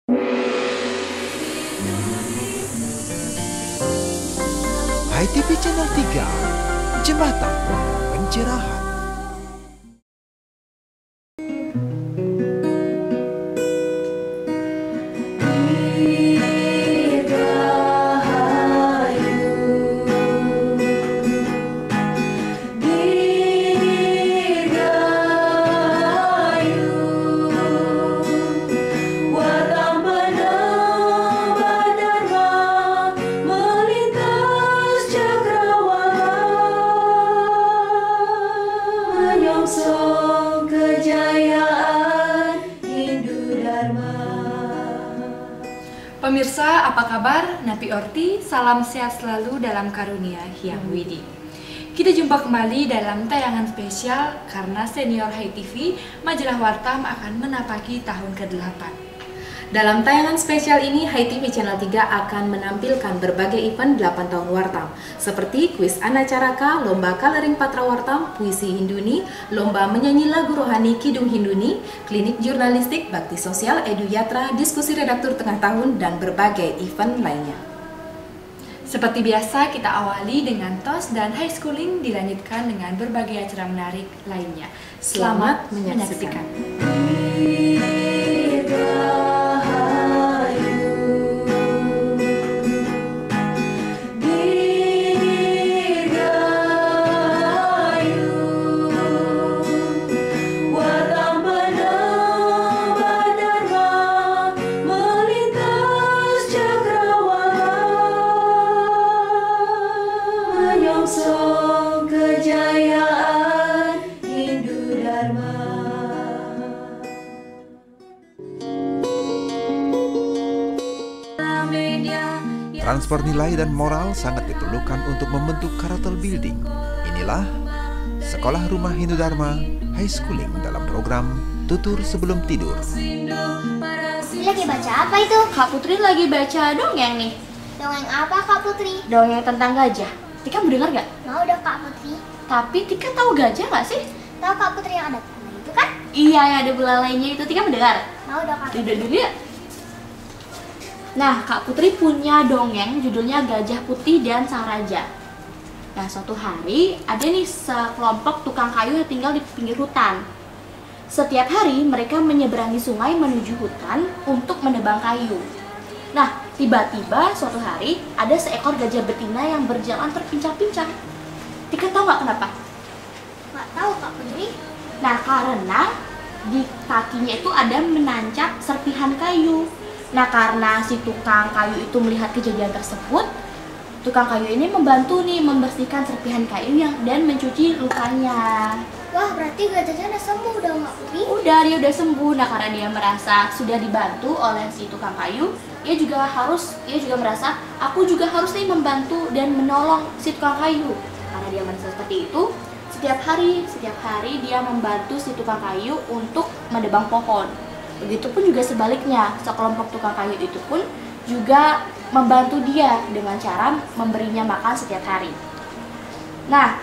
HiTV Channel 3, Jembatan Pencerahan. Pemirsa, apa kabar? Napi Orti, salam sehat selalu dalam karunia Hyang Widi. Kita jumpa kembali dalam tayangan spesial karena senior HiTV, majalah Wartam akan menapaki tahun ke-8. Dalam tayangan spesial ini, HiTV Channel 3 akan menampilkan berbagai event 8 tahun Wartam, seperti kuis Anacaraka, lomba coloring patra Wartam, puisi Hinduni, lomba menyanyi lagu rohani Kidung Hinduni, klinik jurnalistik, bakti sosial, edu yatra, diskusi redaktur tengah tahun, dan berbagai event lainnya. Seperti biasa, kita awali dengan TOS dan high schooling, dilanjutkan dengan berbagai acara menarik lainnya. Selamat menyaksikan. Transfer nilai dan moral sangat diperlukan untuk membentuk karakter building. Inilah Sekolah Rumah Hindu Dharma High Schooling dalam program Tutur Sebelum Tidur. Lagi baca apa itu? Kak Putri lagi baca dongeng nih. Dongeng apa Kak Putri? Dongeng tentang gajah. Tika mau dengar gak? Mau dong Kak Putri. Tapi Tika tahu gajah gak sih? Tahu Kak Putri yang ada belalai itu kan? Iya, yang ada belalainya itu. Tika mau dengar? Mau dong Kak Putri. Udah dulu ya. Nah, Kak Putri punya dongeng judulnya Gajah Putih dan Sang Raja. Nah, suatu hari ada nih sekelompok tukang kayu yang tinggal di pinggir hutan. Setiap hari mereka menyeberangi sungai menuju hutan untuk menebang kayu. Nah, tiba-tiba suatu hari ada seekor gajah betina yang berjalan terpincang-pincang. Tika tahu nggak kenapa? Nggak tahu Kak Putri. Nah, karena di kakinya itu ada menancap serpihan kayu. Nah, karena si tukang kayu itu melihat kejadian tersebut, tukang kayu ini membantu nih membersihkan serpihan kayu dan mencuci lukanya. Wah, berarti gajahnya udah sembuh dong Kak Putri? Udah, dia udah sembuh. Nah, karena dia merasa sudah dibantu oleh si tukang kayu, dia juga merasa aku juga harus nih membantu dan menolong si tukang kayu. Karena dia merasa seperti itu, setiap hari dia membantu si tukang kayu untuk menebang pohon. Begitupun juga sebaliknya, sekelompok tukang kayu itu pun juga membantu dia dengan cara memberinya makan setiap hari. Nah,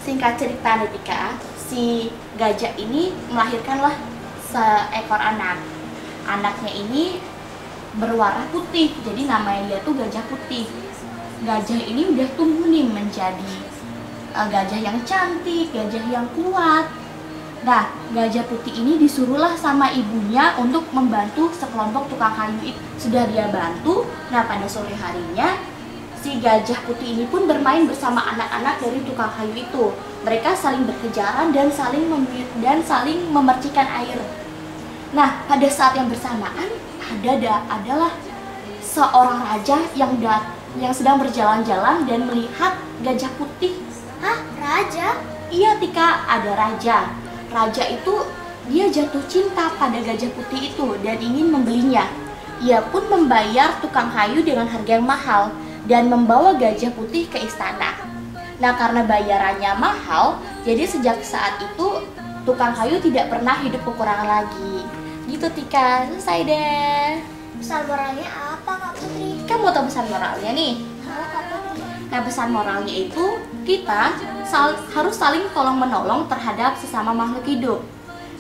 singkat cerita nih Tika, si gajah ini melahirkanlah seekor anak. Anaknya ini berwarna putih, jadi namanya dia tuh Gajah Putih. Gajah ini udah tumbuh nih menjadi gajah yang cantik, gajah yang kuat. Nah, Gajah Putih ini disuruhlah sama ibunya untuk membantu sekelompok tukang kayu itu. Sudah dia bantu, nah pada sore harinya si Gajah Putih ini pun bermain bersama anak-anak dari tukang kayu itu. Mereka saling berkejaran dan saling memercikan air. Nah, pada saat yang bersamaan adalah seorang raja yang sedang berjalan-jalan dan melihat Gajah Putih. Hah? Raja? Iya Tika, ada raja. Raja itu dia jatuh cinta pada Gajah Putih itu dan ingin membelinya. Ia pun membayar tukang kayu dengan harga yang mahal dan membawa Gajah Putih ke istana. Nah, karena bayarannya mahal, jadi sejak saat itu tukang kayu tidak pernah hidup kekurangan lagi. Gitu Tika, selesai deh. Pesan moralnya apa Kak Putri? Kamu mau tahu pesan moralnya nih? Mau Kak Putri. Nah, pesan moralnya itu kita harus saling tolong-menolong terhadap sesama makhluk hidup.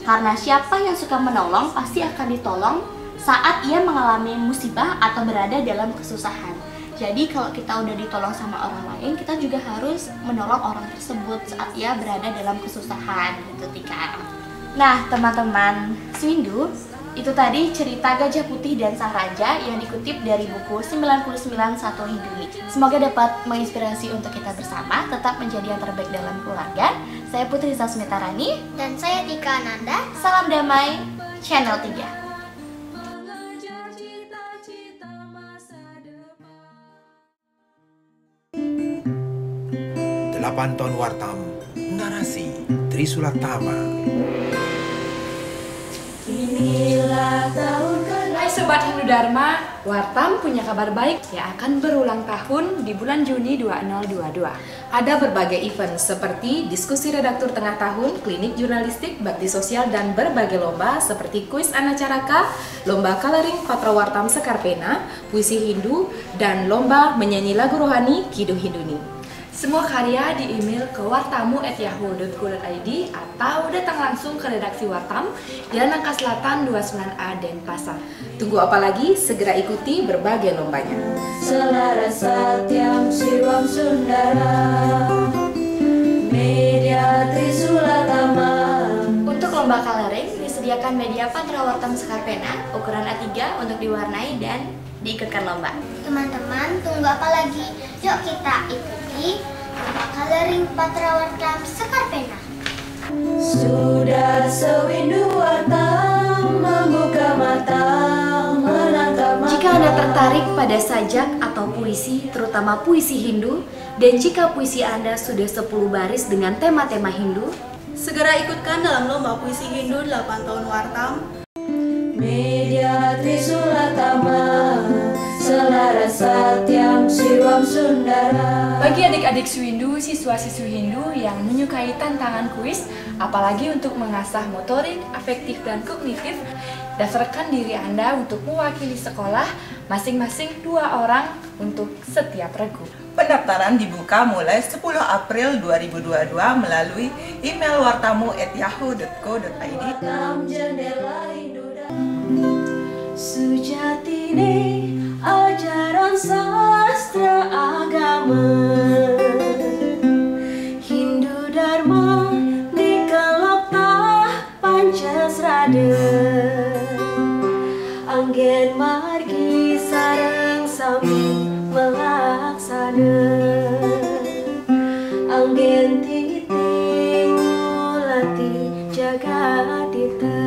Karena siapa yang suka menolong pasti akan ditolong, saat ia mengalami musibah atau berada dalam kesusahan. Jadi kalau kita udah ditolong sama orang lain, kita juga harus menolong orang tersebut saat ia berada dalam kesusahan gitu Tika. Nah teman-teman Swindu, itu tadi cerita Gajah Putih dan Sang Raja yang dikutip dari buku 99 Satu Hinduni. Semoga dapat menginspirasi untuk kita bersama tetap menjadi yang terbaik dalam keluarga. Saya Putri Sasmita Rani Dan saya Tika Ananda. Salam damai, Channel 3. 8 Tahun Wartam, narasi Trisulatama. Hai Sobat Hindu Dharma, Wartam punya kabar baik yang akan berulang tahun di bulan Juni 2022. Ada berbagai event seperti diskusi redaktur tengah tahun, klinik jurnalistik, bakti sosial, dan berbagai lomba seperti kuis Anacaraka, lomba coloring Patra Wartam Sekarpena, puisi Hindu, dan lomba menyanyi lagu rohani Kidung Hinduni. Semua karya di email ke wartamu@yahoo.co.id atau datang langsung ke redaksi Wartam, Jalan Nangka Selatan 29A Denpasar. Tunggu apa lagi? Segera ikuti berbagai lombanya. Selaras Satyam Siwam Sundara Media Trisulatama. Untuk lomba coloring disediakan media Patra Wartam Sekarpena ukuran A3 untuk diwarnai dan diikutkan lomba. Teman-teman, tunggu apa lagi? Yuk kita ikuti coloring Patra Wartam Sekarpena. Sudah sewindu Wartam membuka mata menatap mata. Jika Anda tertarik pada sajak atau puisi, terutama puisi Hindu, dan jika puisi Anda sudah 10 baris dengan tema-tema Hindu, segera ikutkan dalam lomba puisi Hindu 8 tahun Wartam. Media Trisulatama Selaras Satyam Siwam Sundara. Bagi adik-adik Swindu, siswa-siswi Hindu yang menyukai tantangan kuis, apalagi untuk mengasah motorik, afektif, dan kognitif, daftarkan diri Anda untuk mewakili sekolah masing-masing 2 orang untuk setiap regu. Pendaftaran dibuka mulai 10 April 2022 melalui email wartamu@yahoo.co.id. Jendela Hindu sujatine ajaran sastra agama Hindu Dharma dikeloptah Pancasrada anggen margi sareng sami melaksana anggen titing mulati jagadita.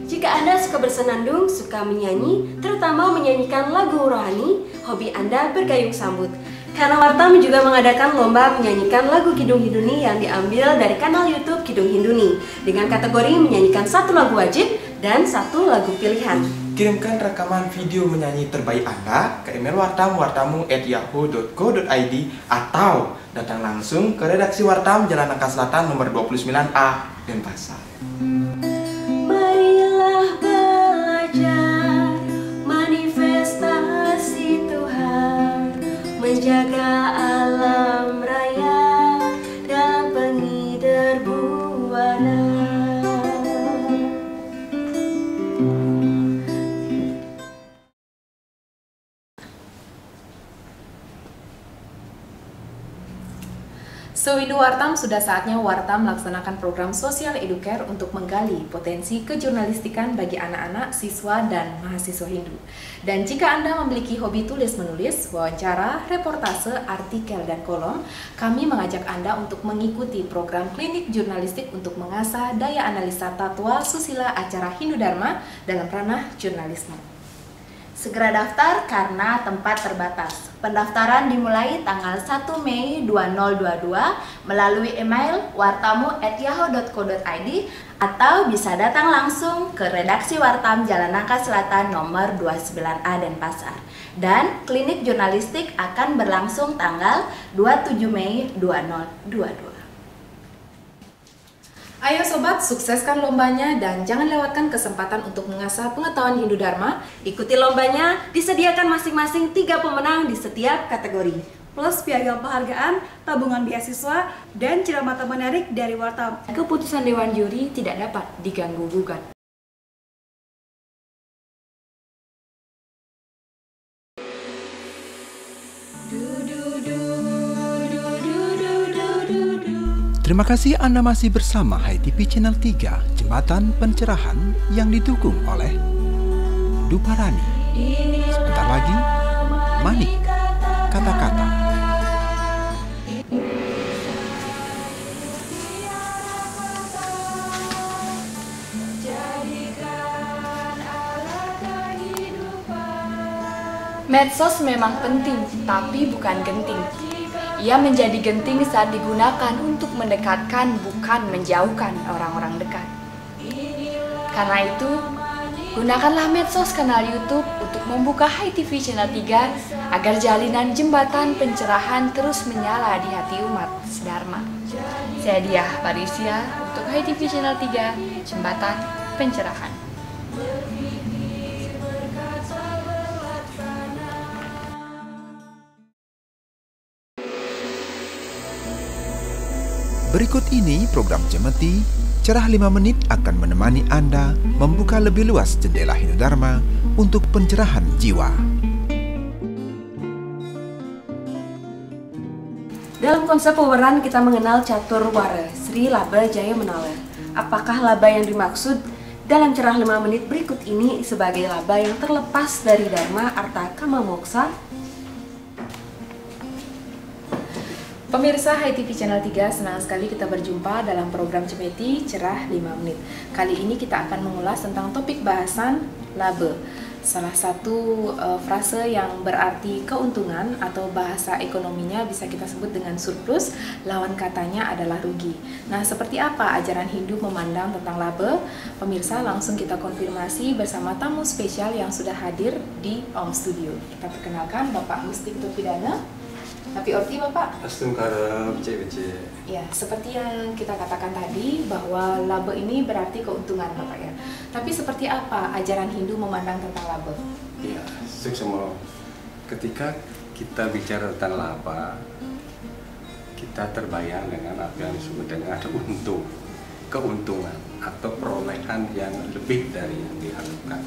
Jika Anda suka bersenandung, suka menyanyi, terutama menyanyikan lagu rohani, hobi Anda bergayung sambut. Karena Wartam juga mengadakan lomba menyanyikan lagu Kidung Hinduni yang diambil dari kanal YouTube Kidung Hinduni dengan kategori menyanyikan 1 lagu wajib dan 1 lagu pilihan. Kirimkan rekaman video menyanyi terbaik Anda ke email wartamu@yahoo.co.id atau datang langsung ke redaksi Wartam Jalan Nangka Selatan nomor 29A Denpasar. Marilah belajar manifestasi Tuhan, menjaga alam raya dalam penghider buana. Sewindu Wartam, sudah saatnya Wartam melaksanakan program sosial educare untuk menggali potensi kejurnalistikan bagi anak-anak, siswa, dan mahasiswa Hindu. Dan jika Anda memiliki hobi tulis-menulis, wawancara, reportase, artikel, dan kolom, kami mengajak Anda untuk mengikuti program klinik jurnalistik untuk mengasah daya analisa tatwa susila acara Hindu Dharma dalam ranah jurnalisme. segera daftar karena tempat terbatas. Pendaftaran dimulai tanggal 1 Mei 2022 melalui email wartamu@yahoo.co.id atau bisa datang langsung ke redaksi Wartam Jalan Nangka Selatan nomor 29A Denpasar. Dan klinik jurnalistik akan berlangsung tanggal 27 Mei 2022. Ayo sobat, sukseskan lombanya dan jangan lewatkan kesempatan untuk mengasah pengetahuan Hindu Dharma. Ikuti lombanya, disediakan masing-masing 3 pemenang di setiap kategori. Plus piagam penghargaan, tabungan beasiswa, dan ceramah menarik dari Wartam. Keputusan Dewan Juri tidak dapat diganggu-gugat. Terima kasih Anda masih bersama HiTV Channel 3, Jembatan Pencerahan yang didukung oleh Duparani. Sebentar lagi, Manik, kata-kata. Medsos memang penting, tapi bukan genting. Ia menjadi genting saat digunakan untuk mendekatkan, bukan menjauhkan orang-orang dekat. Karena itu, gunakanlah medsos kanal YouTube untuk membuka HiTV Channel 3 agar jalinan jembatan pencerahan terus menyala di hati umat sedharma. Saya Diah Parisia untuk HiTV Channel 3, Jembatan Pencerahan. Berikut ini program Cemeti, Cerah 5 Menit akan menemani Anda membuka lebih luas jendela Hindu-Dharma untuk pencerahan jiwa. Dalam konsep pemeran kita mengenal Catur Wara, Sri Laba Jaya Menala. Apakah laba yang dimaksud dalam Cerah 5 Menit berikut ini sebagai laba yang terlepas dari Dharma, Arta, Kama, Moksa? Pemirsa HiTV Channel 3, senang sekali kita berjumpa dalam program Cemeti Cerah 5 Menit. Kali ini kita akan mengulas tentang topik bahasan laba. Salah satu frase yang berarti keuntungan atau bahasa ekonominya bisa kita sebut dengan surplus, lawan katanya adalah rugi. Nah, seperti apa ajaran Hindu memandang tentang laba? Pemirsa, langsung kita konfirmasi bersama tamu spesial yang sudah hadir di Om Studio. Kita perkenalkan Bapak Mustik Topidana. Tapi orti Bapak? Astungkara bece-bece. Ya, seperti yang kita katakan tadi bahwa laba ini berarti keuntungan Bapak ya. Tapi seperti apa ajaran Hindu memandang tentang laba? Ya, semua. Ketika kita bicara tentang laba, kita terbayang dengan apa yang disebut dengan keuntungan atau perolehan yang lebih dari yang diharapkan.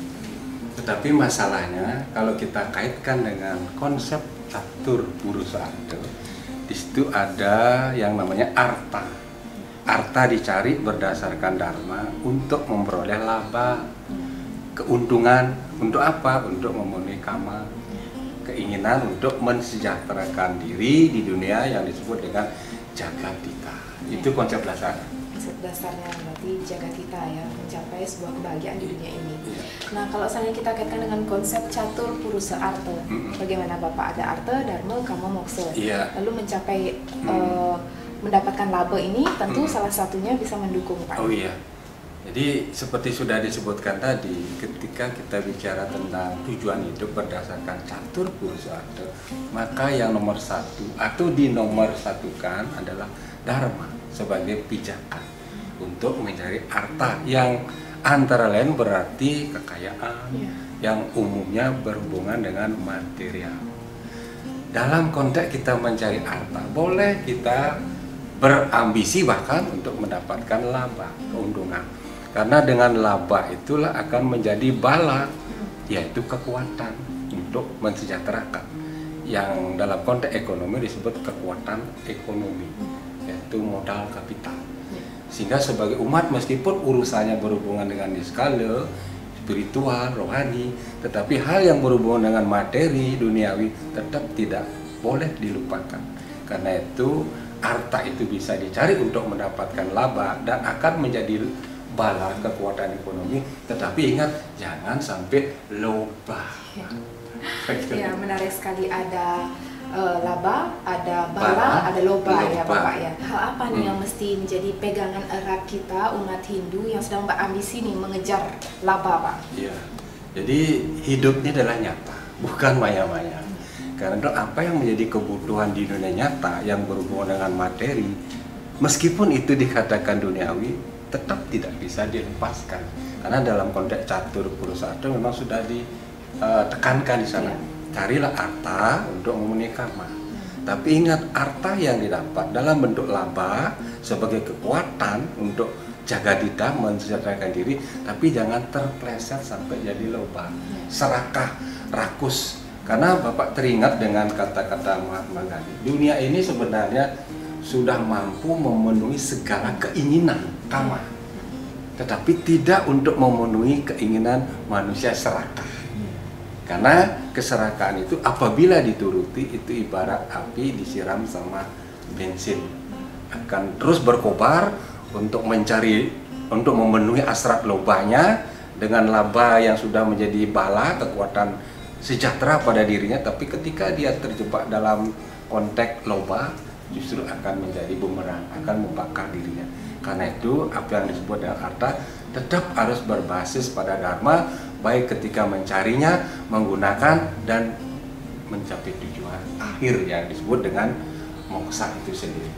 Tetapi masalahnya kalau kita kaitkan dengan konsep Catur Purusa Arta, di situ ada yang namanya arta. Arta dicari berdasarkan dharma untuk memperoleh laba, keuntungan. Untuk apa? Untuk memenuhi kama, keinginan untuk mensejahterakan diri di dunia yang disebut dengan jagatita. Itu konsep dasarnya. Dasarnya berarti jagatita ya, mencapai sebuah kebahagiaan di dunia ini. Nah, kalau misalnya kita kaitkan dengan konsep Catur Purusa Arta, bagaimana Bapak? Ada arta, dharma, kama, moksa. Lalu mencapai mendapatkan laba ini tentu salah satunya bisa mendukung Pak. Oh iya. Jadi seperti sudah disebutkan tadi, ketika kita bicara tentang tujuan hidup berdasarkan Catur Purusa Arta, maka yang nomor satu atau dinomor satukan adalah dharma sebagai pijakan untuk mencari arta yang antara lain berarti kekayaan yang umumnya berhubungan dengan material. Dalam konteks kita mencari arta, boleh kita berambisi bahkan untuk mendapatkan laba, keuntungan. Karena dengan laba itulah akan menjadi bala, yaitu kekuatan untuk mensejahterakan. Yang dalam konteks ekonomi disebut kekuatan ekonomi, yaitu modal kapital. Sehingga sebagai umat meskipun urusannya berhubungan dengan skala spiritual, rohani, tetapi hal yang berhubungan dengan materi duniawi tetap tidak boleh dilupakan. Karena itu arta itu bisa dicari untuk mendapatkan laba dan akan menjadi bala kekuatan ekonomi, tetapi ingat jangan sampai loba. Ya, menarik sekali, ada laba, ada bala, ada loba ya Bapak ya. Hal apa nih yang mesti menjadi pegangan erat kita umat Hindu yang sedang berambisi nih mengejar laba Pak? Iya, jadi hidup ini adalah nyata, bukan maya-maya. Karena apa yang menjadi kebutuhan di dunia nyata yang berhubungan dengan materi, meskipun itu dikatakan duniawi, tetap tidak bisa dilepaskan. Karena dalam konteks Catur Purusa Arta memang sudah ditekankan di sana. Carilah arta untuk memenuhi kama. Tapi ingat, arta yang didapat dalam bentuk laba sebagai kekuatan untuk jagadita mensejahterakan diri, tapi jangan terpleset sampai jadi loba, serakah, rakus. Karena Bapak teringat dengan kata-kata Mahatma Gandhi, dunia ini sebenarnya sudah mampu memenuhi segala keinginan Tama, tetapi tidak untuk memenuhi keinginan manusia serakah. Karena keserakahan itu apabila dituruti itu ibarat api disiram sama bensin, akan terus berkobar untuk memenuhi hasrat lobanya dengan laba yang sudah menjadi bala kekuatan sejahtera pada dirinya, tapi ketika dia terjebak dalam konteks loba justru akan menjadi bumerang, akan membakar dirinya. Karena itu apa yang disebut dengan harta tetap harus berbasis pada dharma, baik ketika mencarinya, menggunakan, dan mencapai tujuan akhir yang disebut dengan moksa itu sendiri.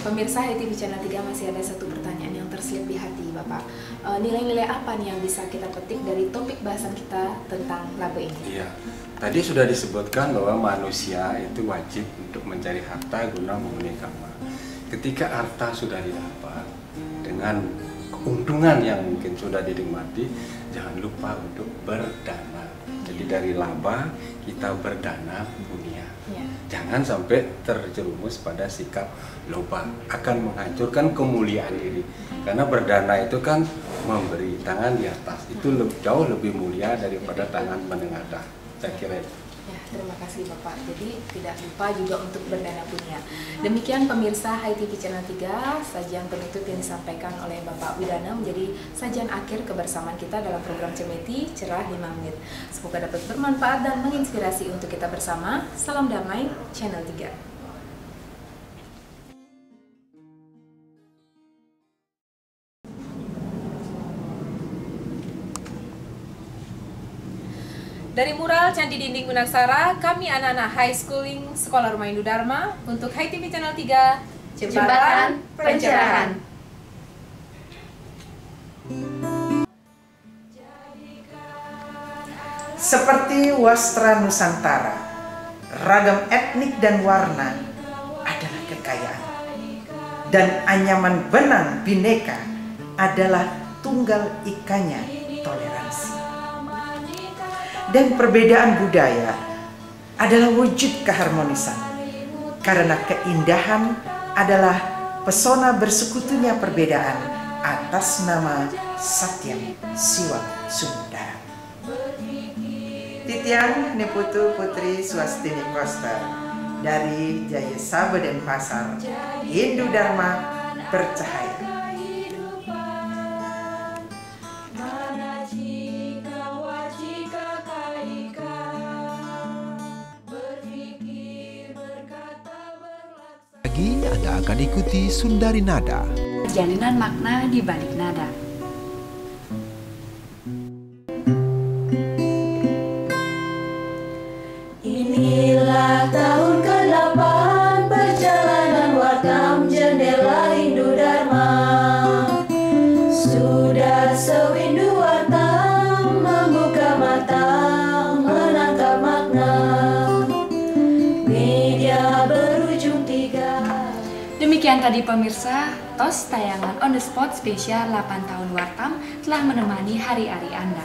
Pemirsa HiTV Channel 3, masih ada satu pertanyaan yang terselip di hati Bapak. Nilai-nilai apa nih yang bisa kita petik dari topik bahasan kita tentang laba ini? Iya, tadi sudah disebutkan bahwa manusia itu wajib untuk mencari harta guna memenuhi karma. Ketika harta sudah didapat dengan keuntungan yang mungkin sudah dinikmati, jangan lupa untuk berdana. Jadi dari laba kita berdana dunia. Jangan sampai terjerumus pada sikap loba, akan menghancurkan kemuliaan diri. Karena berdana itu kan memberi, tangan di atas itu jauh lebih mulia daripada tangan menengadah. Saya kira itu. Ya, terima kasih Bapak. Jadi tidak lupa juga untuk berdana dunia. Demikian pemirsa HiTV Channel 3, sajian penutup yang disampaikan oleh Bapak Widana menjadi sajian akhir kebersamaan kita dalam program Cemeti Cerah 5 Menit. Semoga dapat bermanfaat dan menginspirasi untuk kita bersama. Salam damai Channel 3. Dari mural Candi Dinding Gunaksara, kami anak-anak High Schooling Sekolah Rumah Hindu Dharma untuk HiTV Channel 3, Jembatan Pencerahan. Seperti wastra Nusantara, ragam etnik dan warna adalah kekayaan. Dan anyaman benang bineka adalah tunggal ikanya toleransi. Dan perbedaan budaya adalah wujud keharmonisan. Karena keindahan adalah pesona bersekutunya perbedaan atas nama Satyam Siwam Sundara. Titian Niputu Putri Swastini Koster dari Jaya Saba Denpasar, Hindu Dharma bercahaya. Lagi Anda akan ikuti Sundari Nada. Jalinan makna di balik nada. Inilah tahun ke-8 perjalanan Wartam Jendela Hindu Dharma. Sudah sewindu Wartam membuka mata menangkap makna. Media berujung 3. Demikian tadi pemirsa, tos tayangan on the spot spesial 8 tahun Wartam telah menemani hari-hari Anda.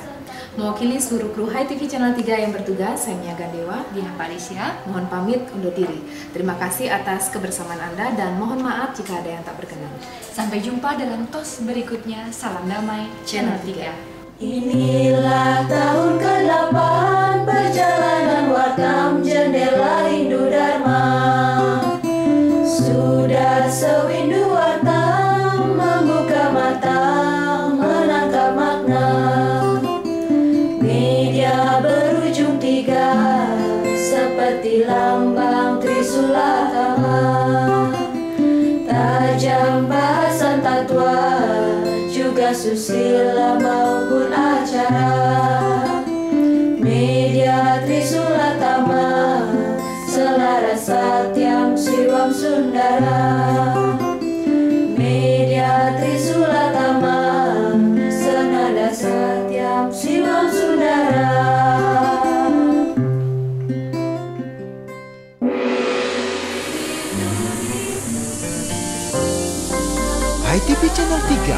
Mewakili seluruh kru HiTV Channel 3 yang bertugas, saya Mia Gandewa, Diah Parisya, mohon pamit undur diri. Terima kasih atas kebersamaan Anda dan mohon maaf jika ada yang tak berkenan. Sampai jumpa dalam tos berikutnya. Salam damai Channel 3. Inilah tahun ke-8 perjalanan Wartam Jendela Hindu Dharma. Sudah sewindu Wartam membuka mata menangkap makna. Media berujung 3 seperti lambang Trisulakama. Tajam bahasan tatwa juga susila maupun acara. Media Trisulakama selaras Satyam Siwam Sundara. Media Trisulakama senada Satyam Siwam Sundara. HiTV Channel 3